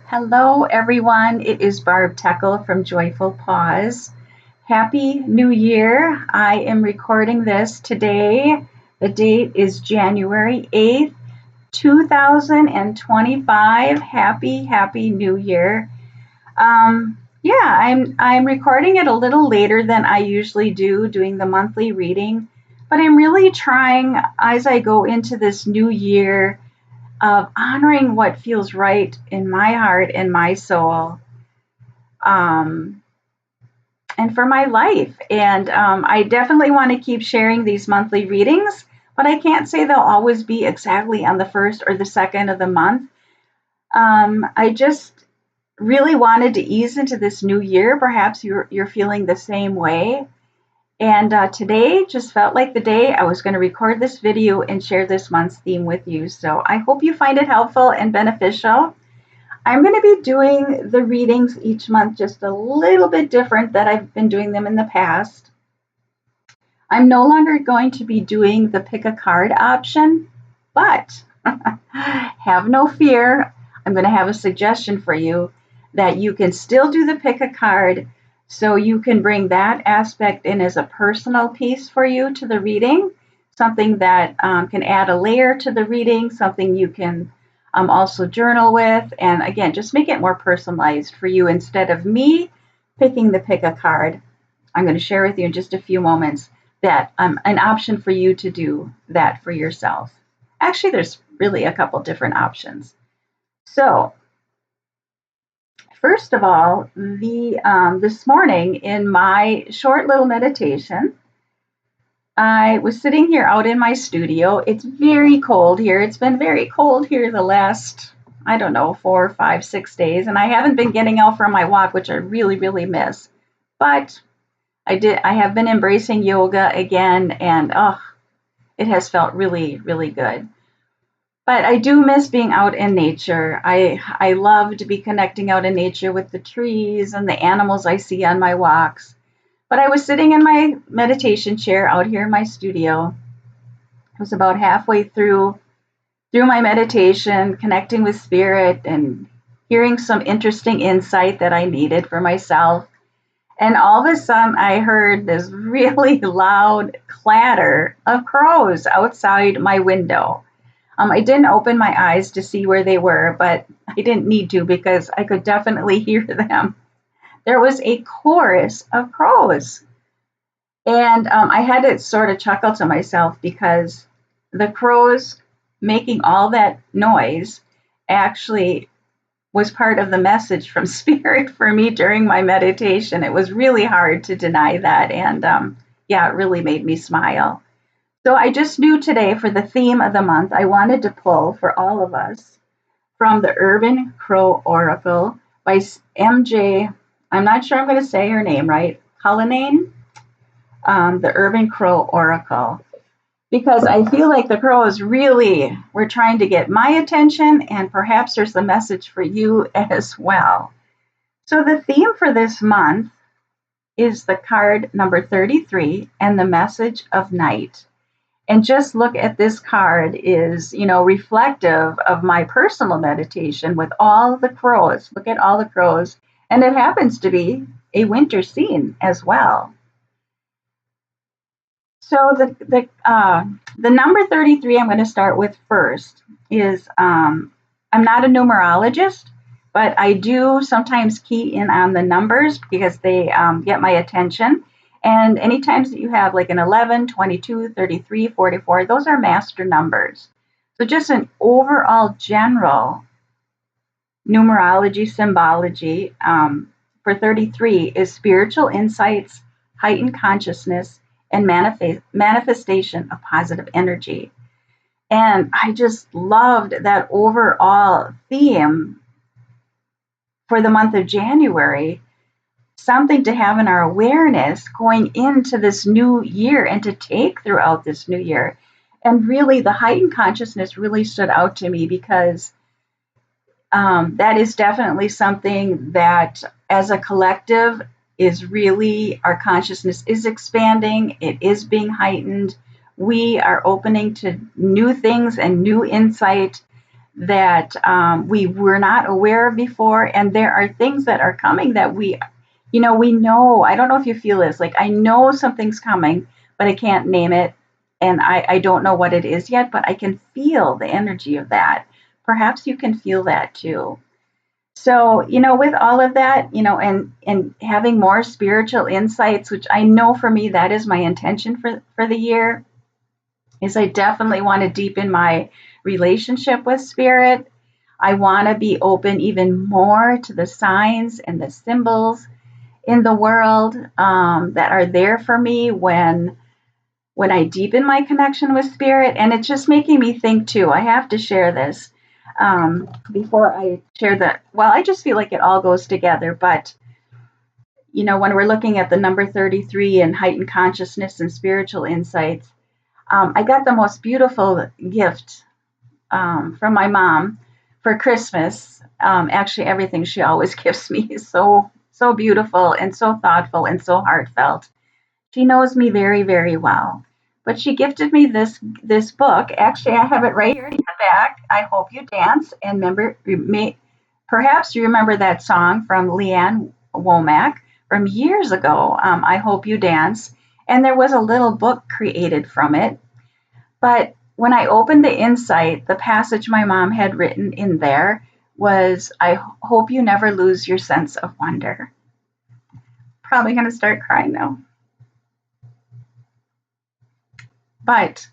Hello, everyone. It is Barb Techel from Joyful Pause. Happy New Year. I am recording this today. The date is January 8th, 2025. Happy New Year. I'm recording it a little later than I usually do, doing the monthly reading, but I'm really trying as I go into this new year of honoring what feels right in my heart and my soul, um, and for my life. And I definitely want to keep sharing these monthly readings, but I can't say they'll always be exactly on the first or the second of the month. I just really wanted to ease into this new year. Perhaps you're feeling the same way. And today just felt like the day I was going to record this video and share this month's theme with you. So I hope you find it helpful and beneficial. I'm going to be doing the readings each month just a little bit different than I've been doing them in the past. I'm no longer going to be doing the pick a card option, but have no fear. I'm going to have a suggestion for you that you can still do the pick a card, so you can bring that aspect in as a personal piece for you to the reading, something that can add a layer to the reading, something you can also journal with, and again, just make it more personalized for you instead of me picking the pick a card. I'm going to share with you in just a few moments that an option for you to do that for yourself. Actually, there's really a couple different options. So, first of all, this morning in my short little meditation, I was sitting here out in my studio. It's very cold here. It's been very cold here the last, 4, 5, 6 days, and I haven't been getting out for my walk, which I really miss. But I have been embracing yoga again, and it has felt really good. But I do miss being out in nature. I love to be connecting out in nature with the trees and the animals I see on my walks. But I was sitting in my meditation chair out here in my studio. I was about halfway through my meditation, connecting with spirit and hearing some interesting insight that I needed for myself. And all of a sudden, I heard this really loud clatter of crows outside my window. I didn't open my eyes to see where they were, but I didn't need to because I could definitely hear them. There was a chorus of crows. And I had to sort of chuckle to myself because the crows making all that noise actually was part of the message from Spirit for me during my meditation. It was really hard to deny that. And it really made me smile. So I just knew today for the theme of the month, I wanted to pull for all of us from the Urban Crow Oracle by MJ. I'm not sure I'm going to say her name right. Cullinane, the Urban Crow Oracle. Because I feel like the crows really were trying to get my attention, and perhaps there's a message for you as well. So the theme for this month is the card number 33 and the message of night. And just look at this card is, reflective of my personal meditation with all the crows. Look at all the crows. And it happens to be a winter scene as well. So the number 33 I'm going to start with first is, I'm not a numerologist, but I do sometimes key in on the numbers because they get my attention. And anytime that you have like an 11, 22, 33, 44, those are master numbers. So just an overall general numerology symbology for 33 is spiritual insights, heightened consciousness, and manifestation of positive energy. And I just loved that overall theme for the month of January, something to have in our awareness going into this new year and to take throughout this new year. And really, the heightened consciousness really stood out to me because that is definitely something that as a collective is really, our consciousness is expanding, it is being heightened. We are opening to new things and new insight that we were not aware of before. And there are things that are coming that we know. I don't know if you feel this. Like, I know something's coming, but I can't name it. And I don't know what it is yet, but I can feel the energy of that. Perhaps you can feel that too. So, with all of that, and having more spiritual insights, which I know for me, that is my intention for the year, is I definitely want to deepen my relationship with spirit. I want to be open even more to the signs and the symbols in the world that are there for me when I deepen my connection with spirit. And it's just making me think too. I have to share this before I share that. Well, I just feel like it all goes together. But, when we're looking at the number 33 and heightened consciousness and spiritual insights, I got the most beautiful gift from my mom for Christmas. Actually, everything she always gives me is so beautiful and so thoughtful and so heartfelt. She knows me very, very well. But she gifted me this book. Actually, I have it right here in the back. I Hope You Dance. And perhaps you remember that song from Leanne Womack from years ago, I Hope You Dance. And there was a little book created from it. But when I opened the insight, the passage my mom had written in there was, I hope you never lose your sense of wonder. Probably going to start crying now. But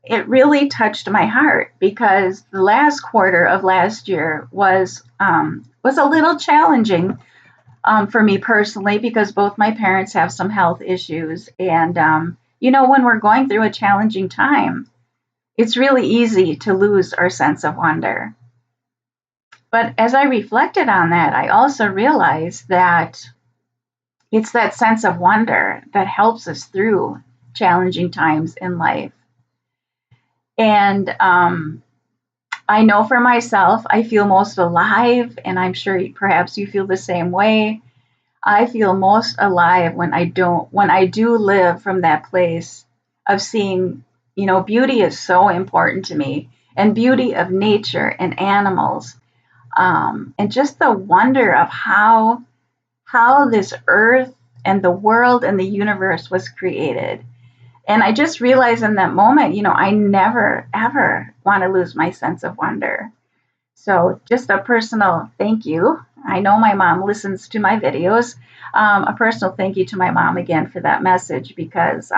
it really touched my heart because the last quarter of last year was a little challenging for me personally, because both my parents have some health issues. And, when we're going through a challenging time, it's really easy to lose our sense of wonder. But as I reflected on that, I also realized that it's that sense of wonder that helps us through challenging times in life. And I know for myself, I feel most alive, and I'm sure perhaps you feel the same way. I feel most alive when I do live from that place of seeing, beauty is so important to me, and beauty of nature and animals, and just the wonder of how this earth and the world and the universe was created. And I just realized in that moment, I never, ever want to lose my sense of wonder. So just a personal thank you. I know my mom listens to my videos. A personal thank you to my mom again for that message, because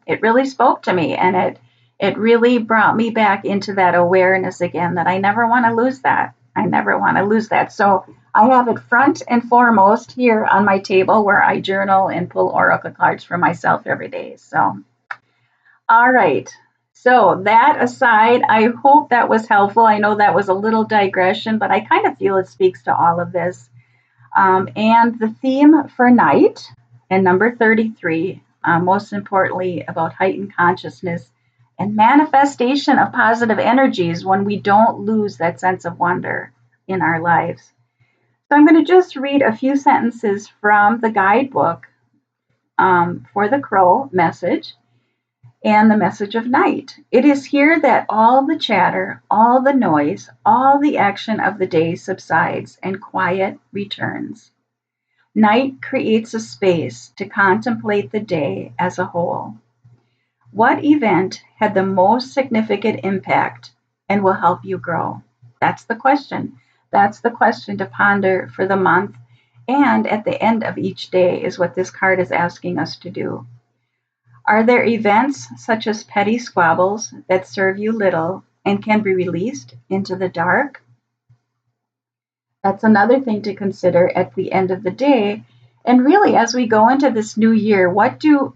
it really spoke to me, and it really brought me back into that awareness again, that I never want to lose that. I never want to lose that. So I have it front and foremost here on my table where I journal and pull oracle cards for myself every day. So, all right. So that aside, I hope that was helpful. I know that was a little digression, but I kind of feel it speaks to all of this. And the theme for night and number 33, most importantly, about heightened consciousness and manifestation of positive energies when we don't lose that sense of wonder in our lives. So I'm going to just read a few sentences from the guidebook for the crow message and the message of night. It is here that all the chatter, all the noise, all the action of the day subsides and quiet returns. Night creates a space to contemplate the day as a whole. What event had the most significant impact and will help you grow? That's the question. That's the question to ponder for the month. And at the end of each day is what this card is asking us to do. Are there events such as petty squabbles that serve you little and can be released into the dark? That's another thing to consider at the end of the day. And really, as we go into this new year,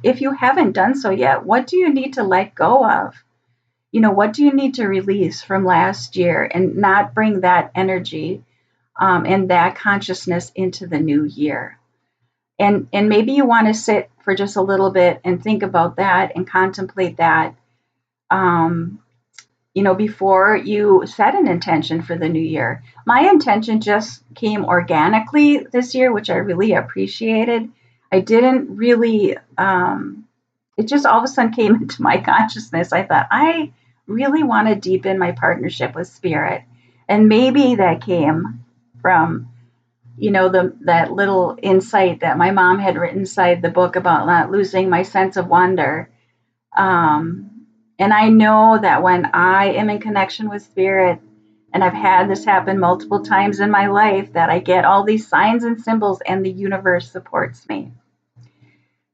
if you haven't done so yet, what do you need to let go of? What do you need to release from last year and not bring that energy and that consciousness into the new year? And maybe you want to sit for just a little bit and think about that and contemplate that, before you set an intention for the new year. My intention just came organically this year, which I really appreciated. I didn't really, it just all of a sudden came into my consciousness. I thought, I really want to deepen my partnership with spirit. And maybe that came from, that little insight that my mom had written inside the book about not losing my sense of wonder. And I know that when I am in connection with spirit, and I've had this happen multiple times in my life, that I get all these signs and symbols and the universe supports me.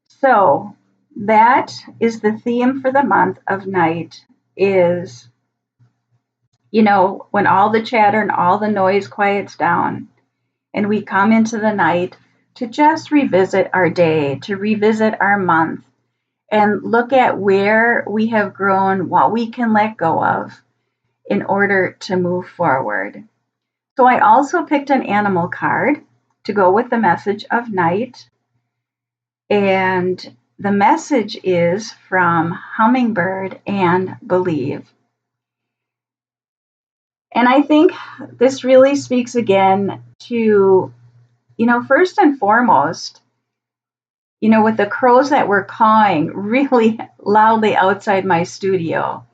So that is the theme for the month of night is, when all the chatter and all the noise quiets down and we come into the night to just revisit our day, to revisit our month, and look at where we have grown, what we can let go of in order to move forward. So I also picked an animal card to go with the message of night. And the message is from Hummingbird and Believe. And I think this really speaks again to, first and foremost, with the crows that were cawing really loudly outside my studio.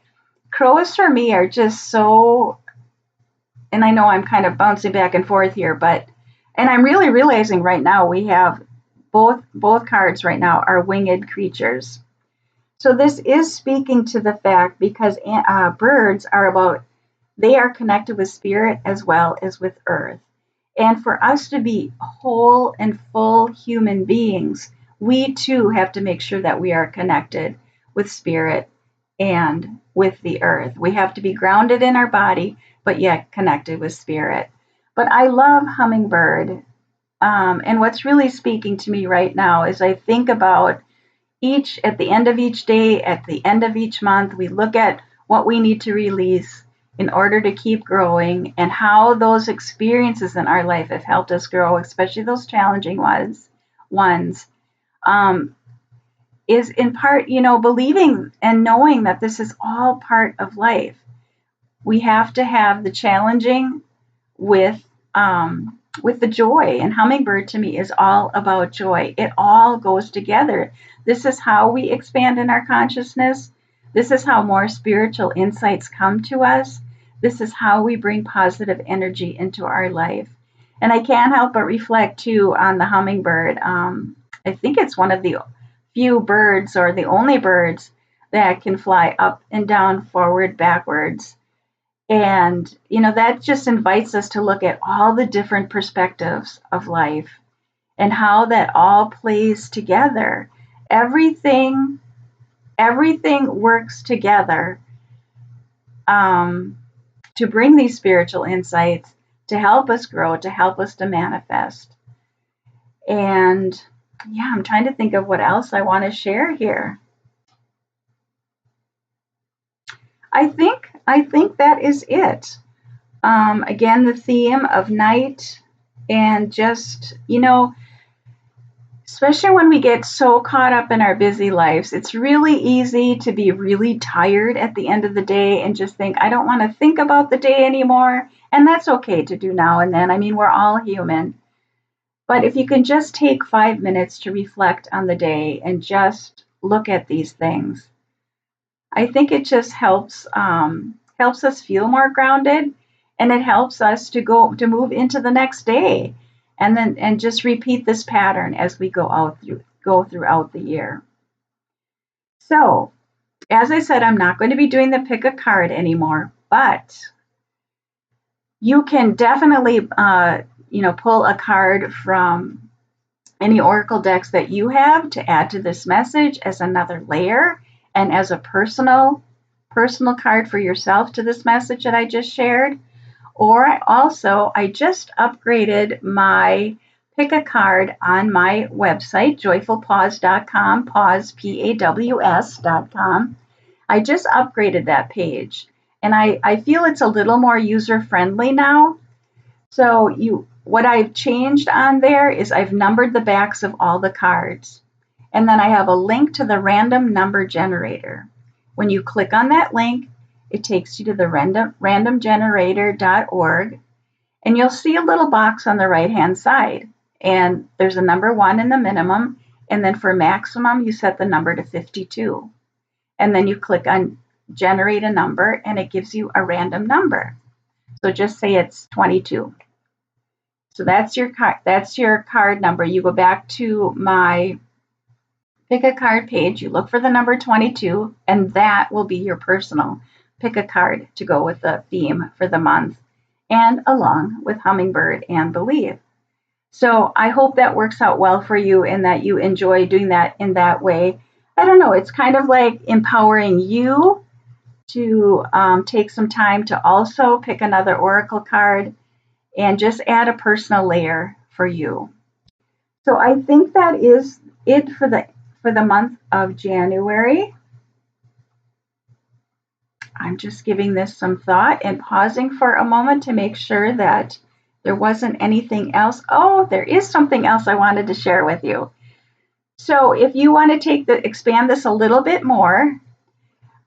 Crows for me are just so, and I know I'm kind of bouncing back and forth here, and I'm really realizing right now we have both cards right now are winged creatures. So this is speaking to the fact because birds they are connected with spirit as well as with earth. And for us to be whole and full human beings, we too have to make sure that we are connected with spirit and with the earth. We have to be grounded in our body, but yet connected with spirit. But I love Hummingbird. And what's really speaking to me right now is I think about at the end of each day, at the end of each month, we look at what we need to release in order to keep growing and how those experiences in our life have helped us grow, especially those challenging ones, is in part, believing and knowing that this is all part of life. We have to have the challenging with the joy. And Hummingbird to me is all about joy. It all goes together. This is how we expand in our consciousness. This is how more spiritual insights come to us. This is how we bring positive energy into our life. And I can't help but reflect too on the hummingbird. I think it's one of the few birds or the only birds that can fly up and down, forward, backwards. And, that just invites us to look at all the different perspectives of life and how that all plays together. Everything works together to bring these spiritual insights, to help us grow, to help us to manifest. And yeah, I'm trying to think of what else I want to share here. I think that is it. Again, the theme of night and just, especially when we get so caught up in our busy lives, it's really easy to be really tired at the end of the day and just think, I don't want to think about the day anymore. And that's okay to do now and then. I mean, we're all human. But if you can just take 5 minutes to reflect on the day and just look at these things, I think it just helps us feel more grounded, and it helps us to move into the next day, and just repeat this pattern as we go throughout the year. So, as I said, I'm not going to be doing the pick a card anymore, but you can definitely pull a card from any oracle decks that you have to add to this message as another layer and as a personal card for yourself to this message that I just shared. Or I just upgraded my pick a card on my website, joyfulpause.com, pause, PAWS.com. I just upgraded that page, and I feel it's a little more user friendly now. So what I've changed on there is I've numbered the backs of all the cards. And then I have a link to the random number generator. When you click on that link, it takes you to the randomgenerator.org, and you'll see a little box on the right-hand side. And there's a number 1 in the minimum, and then for maximum, you set the number to 52. And then you click on generate a number, and it gives you a random number. So just say it's 22. So that's your card. That's your card number. You go back to my pick a card page. You look for the number 22, and that will be your personal pick a card to go with the theme for the month, and along with Hummingbird and Believe. So I hope that works out well for you and that you enjoy doing that in that way. I don't know. It's kind of like empowering you to take some time to also pick another oracle card and just add a personal layer for you. So I think that is it for the month of January. I'm just giving this some thought and pausing for a moment to make sure that there wasn't anything else. Oh, there is something else I wanted to share with you. So if you want to expand this a little bit more,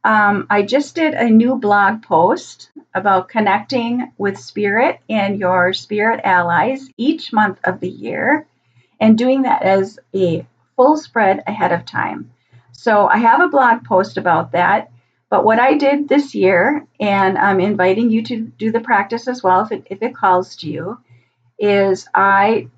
I just did a new blog post about connecting with spirit and your spirit allies each month of the year, and doing that as a full spread ahead of time. So I have a blog post about that. But what I did this year, and I'm inviting you to do the practice as well if it calls to you, is I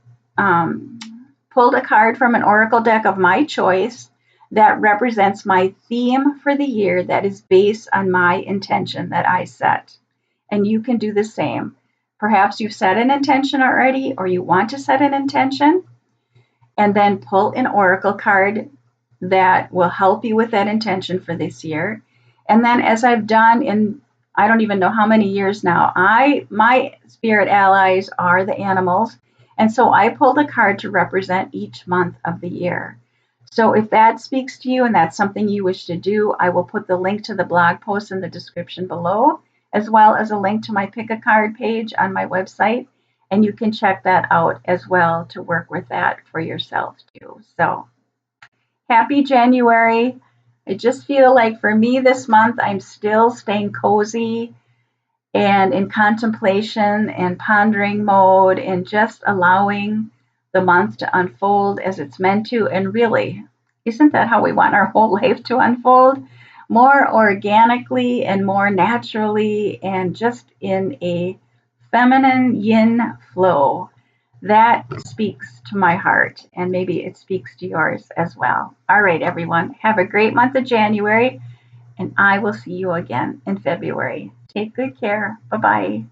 pulled a card from an oracle deck of my choice that represents my theme for the year that is based on my intention that I set. And you can do the same. Perhaps you've set an intention already, or you want to set an intention, and then pull an oracle card that will help you with that intention for this year. And then, as I've done in I don't even know how many years now, my spirit allies are the animals, and so I pulled a card to represent each month of the year. So if that speaks to you and that's something you wish to do, I will put the link to the blog post in the description below, as well as a link to my pick a card page on my website, and you can check that out as well to work with that for yourself too. So happy January. I just feel like for me this month, I'm still staying cozy and in contemplation and pondering mode, and just allowing the month to unfold as it's meant to. And really, isn't that how we want our whole life to unfold? More organically and more naturally, and just in a feminine yin flow. That speaks to my heart, and maybe it speaks to yours as well. All right, everyone, have a great month of January, and I will see you again in February. Take good care. Bye bye.